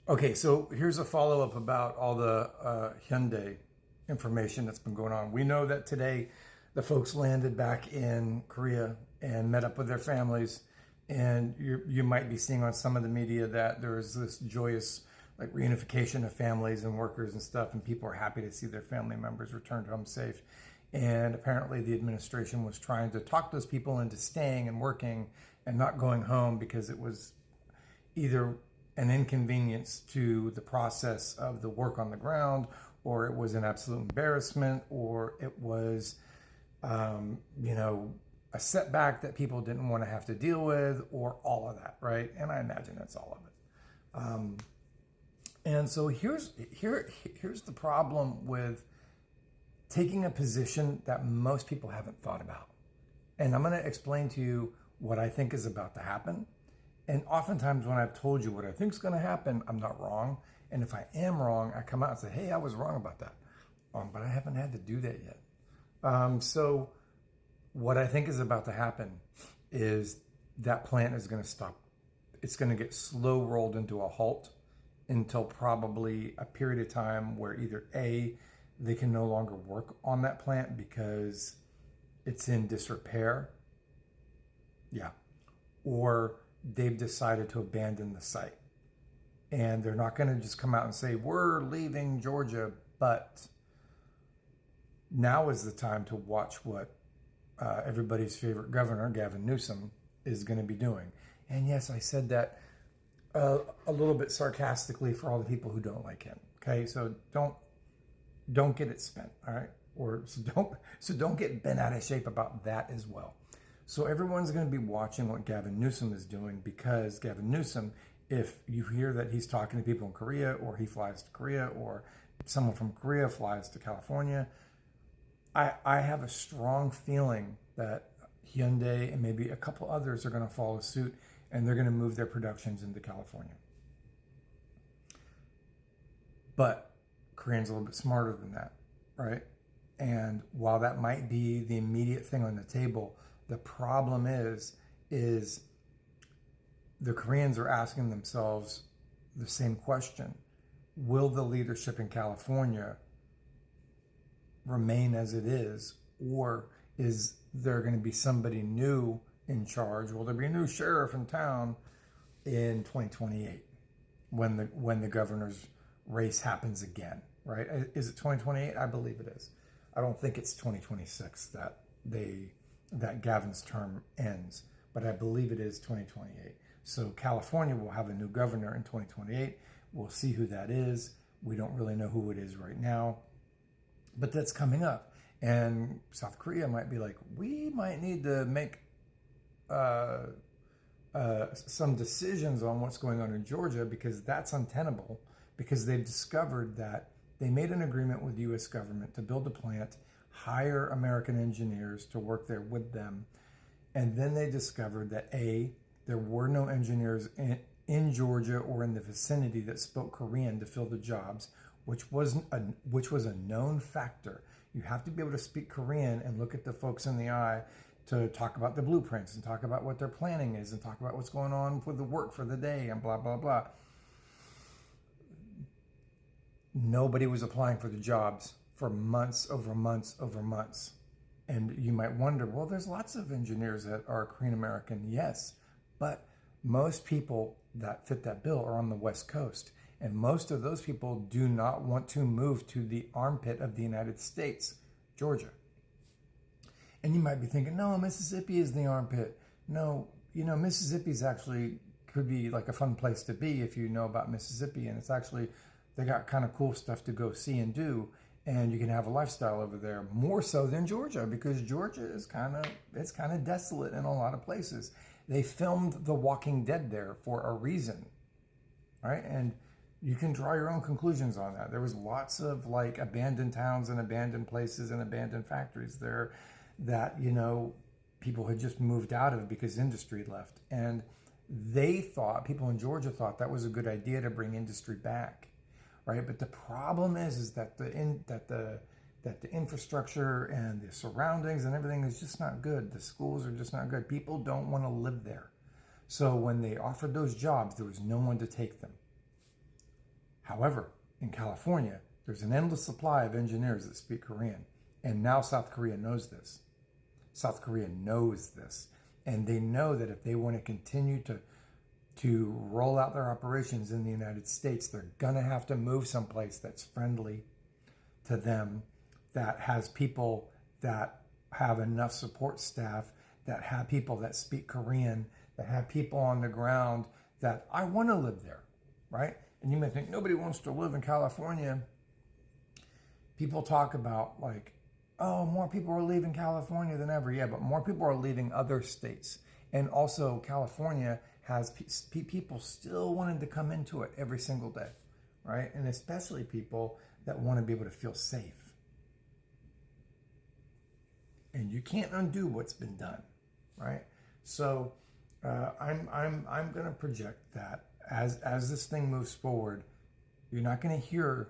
Okay, so here's a follow-up about all the Hyundai information that's been going on. We know that today the folks landed back in Korea and met up with their families, and you might be seeing on some of the media that there is this joyous like reunification of families and workers and stuff, and people are happy to see their family members returned home safe. And apparently the administration was trying to talk those people into staying and working and not going home because it was either an inconvenience to the process of the work on the ground, or it was an absolute embarrassment, or it was, a setback that people didn't want to have to deal with, or all of that, right? And I imagine that's all of it. And so here's the problem with taking a position that most people haven't thought about. And I'm going to explain to you what I think is about to happen. And oftentimes when I've told you what I think is going to happen, I'm not wrong. And if I am wrong, I come out and say, hey, I was wrong about that. But I haven't had to do that yet. So what I think is about to happen is that plant is going to stop. It's going to get slow rolled into a halt until probably a period of time where either A, they can no longer work on that plant because it's in disrepair. Yeah. Or they've decided to abandon the site. And they're not going to just come out and say, we're leaving Georgia, but now is the time to watch what everybody's favorite governor, Gavin Newsom, is going to be doing. And yes, I said that a little bit sarcastically for all the people who don't like him. Okay, so don't get it spent, all right? Or so don't get bent out of shape about that as well. So everyone's going to be watching what Gavin Newsom is doing, because Gavin Newsom, if you hear that he's talking to people in Korea, or he flies to Korea, or someone from Korea flies to California, I have a strong feeling that Hyundai and maybe a couple others are going to follow suit, and they're going to move their productions into California. But Koreans are a little bit smarter than that, right? And while that might be the immediate thing on the table, the problem is the Koreans are asking themselves the same question. Will the leadership in California remain as it is, or is there going to be somebody new in charge? Will there be a new sheriff in town in 2028 when the governor's race happens again, right? Is it 2028? I believe it is. I don't think it's 2026 that Gavin's term ends, but I believe it is 2028. So California will have a new governor in 2028. We'll see who that is. We don't really know who it is right now, but that's coming up. And South Korea might be like, we might need to make some decisions on what's going on in Georgia, because that's untenable, because they've discovered that they made an agreement with the U.S. government to build a plant, hire American engineers to work there with them. And then they discovered that A, there were no engineers in Georgia or in the vicinity that spoke Korean to fill the jobs, which was a known factor. You have to be able to speak Korean and look at the folks in the eye to talk about the blueprints and talk about what their planning is and talk about what's going on with the work for the day and blah, blah, blah. Nobody was applying for the jobs for months over months over months. And you might wonder, well, there's lots of engineers that are Korean American. Yes, but most people that fit that bill are on the West Coast. And most of those people do not want to move to the armpit of the United States, Georgia. And you might be thinking, no, Mississippi is the armpit. No, Mississippi's actually could be like a fun place to be if you know about Mississippi. And it's actually, they got kind of cool stuff to go see and do. And you can have a lifestyle over there, more so than Georgia, because Georgia is kind of desolate in a lot of places. They filmed The Walking Dead there for a reason, right? And you can draw your own conclusions on that. There was lots of like abandoned towns and abandoned places and abandoned factories there that, people had just moved out of because industry left. And people in Georgia thought that was a good idea to bring industry back. Right, but the problem is that the infrastructure and the surroundings and everything is just not good. The schools are just not good. People don't want to live there. So when they offered those jobs, there was no one to take them. However, in California, there's an endless supply of engineers that speak Korean. And now South Korea knows this. South Korea knows this. And they know that if they want to continue to roll out their operations in the United States, they're going to have to move someplace that's friendly to them, that has people that have enough support staff, that have people that speak Korean, that have people on the ground that I want to live there, right? And you may think nobody wants to live in California. People talk about like, oh, more people are leaving California than ever. Yeah, but more people are leaving other states. And also California has people still wanting to come into it every single day, right? And especially people that want to be able to feel safe. And you can't undo what's been done, right? So I'm going to project that as this thing moves forward, you're not going to hear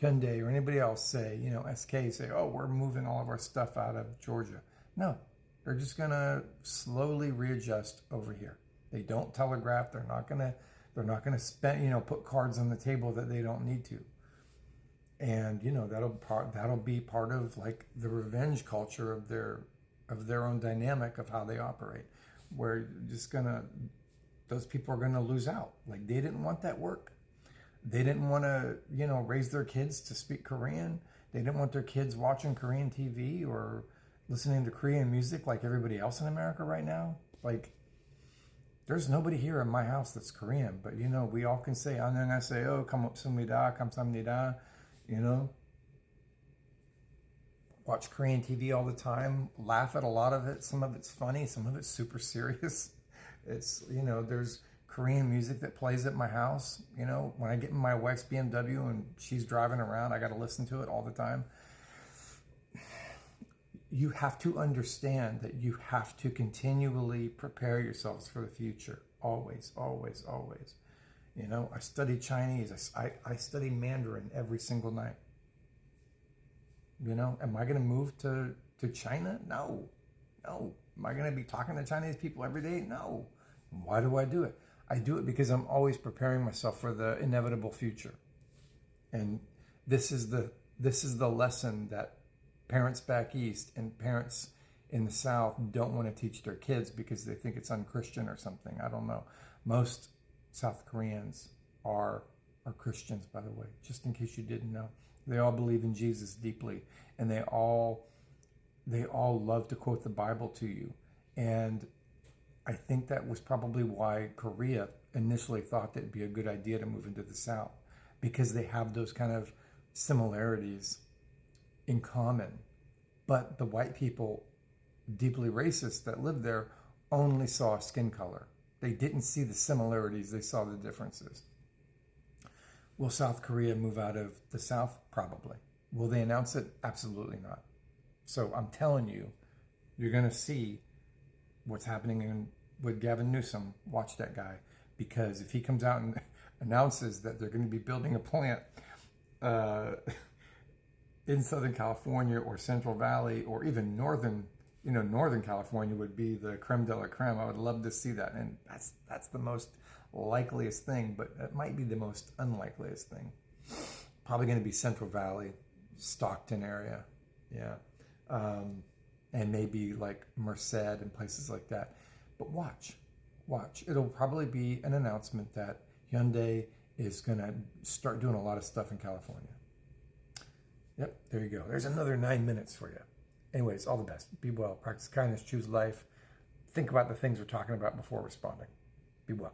Hyundai or anybody else say, SK say, oh, we're moving all of our stuff out of Georgia. No, they're just going to slowly readjust over here. They don't telegraph. They're not going to spend, put cards on the table that they don't need to. And, that'll be part of like the revenge culture of their own dynamic of how they operate, where those people are going to lose out. Like they didn't want that work. They didn't want to, raise their kids to speak Korean. They didn't want their kids watching Korean TV or listening to Korean music like everybody else in America right now. Like, there's nobody here in my house that's Korean, but, we all can say, and then I say, oh, kamsamnida, kamsamnida, watch Korean TV all the time, laugh at a lot of it. Some of it's funny, some of it's super serious. It's, there's Korean music that plays at my house. When I get in my wife's BMW and she's driving around, I got to listen to it all the time. You have to understand that you have to continually prepare yourselves for the future. Always, always, always. I study Chinese. I study Mandarin every single night. Am I going to move to China? No. Am I going to be talking to Chinese people every day? No. Why do I do it? I do it because I'm always preparing myself for the inevitable future. And this is the lesson that parents back east and parents in the South don't want to teach their kids because they think it's unchristian or something. I don't know. Most South Koreans are Christians, by the way, just in case you didn't know. They all believe in Jesus deeply, and they all love to quote the Bible to you. And I think that was probably why Korea initially thought that it'd be a good idea to move into the South, because they have those kind of similarities in common. But the white people, deeply racist, that lived there only saw skin color. They didn't see the similarities, they saw the differences. Will South Korea move out of the South? Probably. Will they announce it? Absolutely not. So I'm telling you, you're going to see what's happening with Gavin Newsom. Watch that guy, because if he comes out and announces that they're going to be building a plant in Southern California or Central Valley or even Northern California would be the creme de la creme. I would love to see that. And that's the most likeliest thing, but it might be the most unlikeliest thing. Probably going to be Central Valley, Stockton area. Yeah. And maybe like Merced and places like that. But watch. It'll probably be an announcement that Hyundai is going to start doing a lot of stuff in California. Yep, there you go. There's another 9 minutes for you. Anyways, all the best. Be well. Practice kindness. Choose life. Think about the things we're talking about before responding. Be well.